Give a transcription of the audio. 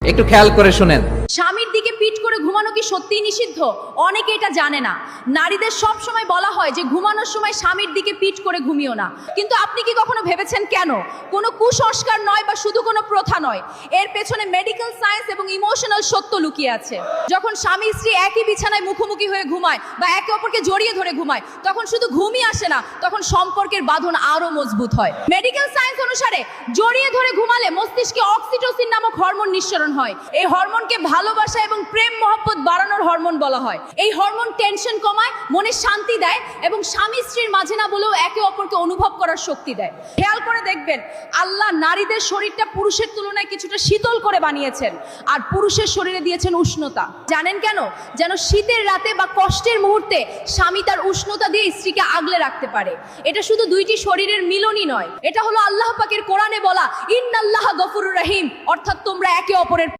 একটু খেয়াল করে শুনেন। স্বামীর দিকে পিঠ করে ঘুমানো কি সত্যিই নিষিদ্ধ? অনেকে এটা জানে না। নারীদের সব সময় বলা হয় যে ঘুমানোর সময় স্বামীর দিকে পিঠ করে ঘুমিও না, কিন্তু আপনি কি কখনো ভেবেছেন কেন? কোনো কুসংস্কার নয় বা শুধু কোনো প্রথা নয়, এর পেছনে মেডিকেল সায়েন্স এবং ইমোশনাল সত্য লুকিয়ে আছে। যখন স্বামী স্ত্রী একই বিছানায় মুখোমুখি হয়ে ঘুমায় বা একে অপরকে জড়িয়ে ধরে ঘুমায়, তখন শুধু ঘুমই আসে না, তখন সম্পর্কের বাঁধন আরো মজবুত হয়। মেডিকেল সায়েন্স অনুসারে জড়িয়ে ধরে ঘুমালে মস্তিষ্কে অক্সিটোসিন নামক হরমোন নিঃসরণ হয়। এই হরমোনকে ভালোবাসা এবং প্রেম মহব্বত বাড়ানোর হরমোন বলা হয়। এই হরমোন টেনশন কমায়, মনে শান্তি দেয় এবং স্বামী স্ত্রীর মাঝে না বলেও একে অপরকে অনুভব করার শক্তি দেয়। খেয়াল করে দেখবেন, আল্লাহ নারীদের শরীরটা পুরুষের তুলনায় কিছুটা শীতল করে বানিয়েছেন, আর পুরুষের শরীরে দিয়েছেন উষ্ণতা। জানেন কেন? যেন শীতের রাতে বা কষ্টের মুহূর্তে স্বামী তার উষ্ণতা দিয়ে স্ত্রীকে আগলে রাখতে পারে। এটা শুধু দুইটি শরীরের মিলনই নয়, এটা হলো আল্লাহ পাকের কোরআনে বলা ইন্নাল্লাহ গফুরুর রহিম, অর্থাৎ তোমরা একে অপরের